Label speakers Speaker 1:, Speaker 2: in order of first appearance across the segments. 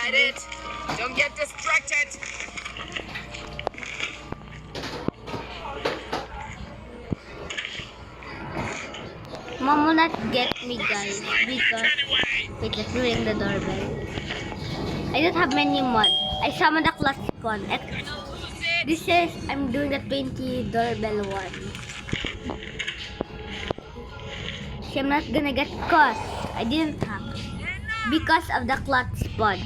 Speaker 1: that it? Don't get distracted.
Speaker 2: Mom will not get me, guys, because wait, let's ring the doorbell. I don't have many mods. I summoned the clutch spawn. This is I'm doing the 20 doorbell one. So I'm not gonna get caught. I didn't have because of the clutch spawn.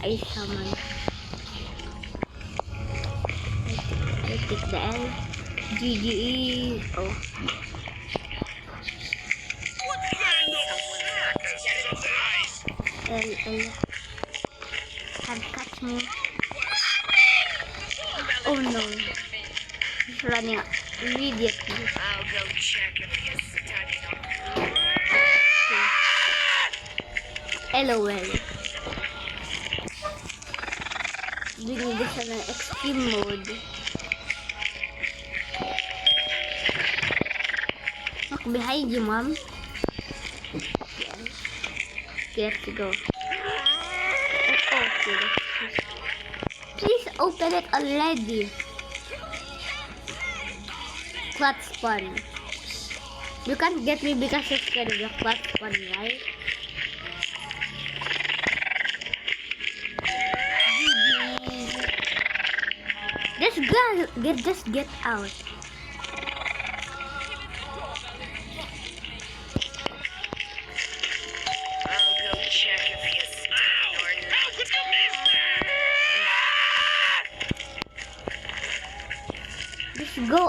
Speaker 2: I summoned. I take the L. GGE. Oh. L. Can't catch me. Oh no. He's running immediately.
Speaker 1: I'll go check if he's standing up.
Speaker 2: LOL. Doing this on an extreme mode. Look behind you, Mom. Okay, let's go. Okay. Please open it already. Clutch spawn. You can't get me because you're scared of the clutch spawn, right? Just get out.
Speaker 1: I'll go check if he's standing or not. How could you miss
Speaker 2: Just go.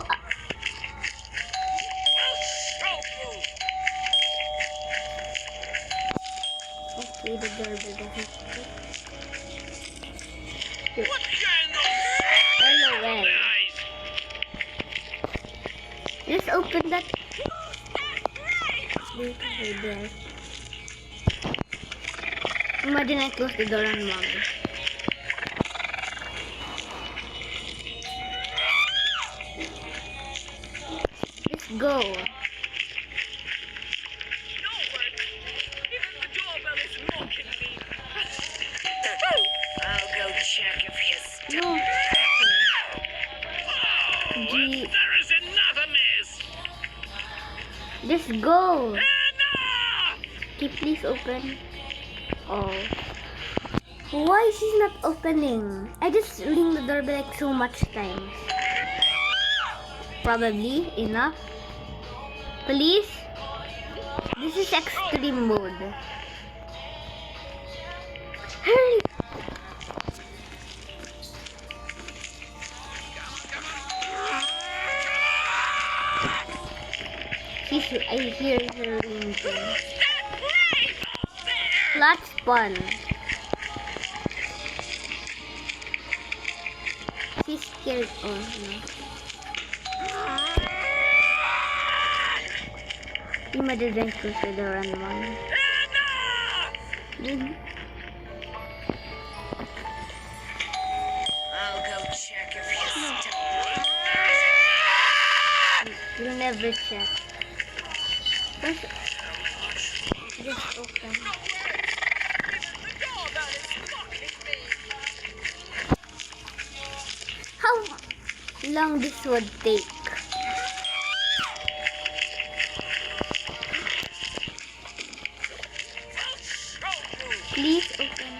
Speaker 2: Okay, the doorbell doesn't fit.
Speaker 1: What kind of
Speaker 2: LOL. Just open that. Right there. Imagine I close the door on Mom. Let's go.
Speaker 1: No one. Even the doorbell is mocking me. I'll go check if he's
Speaker 2: No.
Speaker 1: There is another miss.
Speaker 2: Just go.
Speaker 1: Anna!
Speaker 2: Okay, please open. Oh. Why she's not opening? I just ring the doorbell like so much times. Probably enough. Please. This is extreme mode. Hurry. I hear her ringing. Clutch spawn. She's scared. Oh no. Imagine I close the door on Mom.
Speaker 1: I'll go check if he's still.
Speaker 2: You'll never check. Just open. How long this would take? Please open.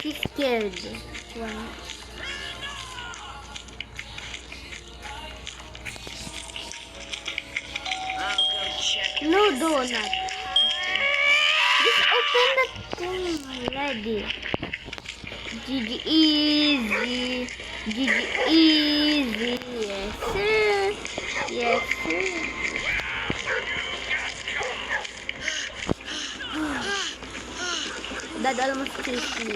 Speaker 2: She's scared. One.
Speaker 1: I'll go check.
Speaker 2: No donut. Just open the thing already. GG easy. GG easy. Yes sir. Yes sir. That almost killed me.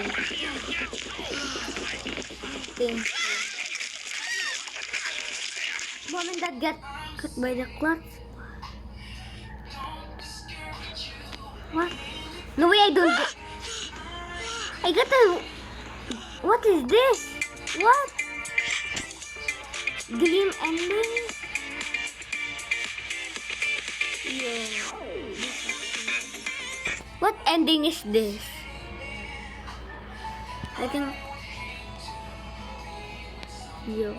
Speaker 2: Thank you. Mom and Dad got cut by the clutch. What? No way, I don't get... I got a... What is this? What? Dream ending? Yeah. What ending is this? I think... Yo.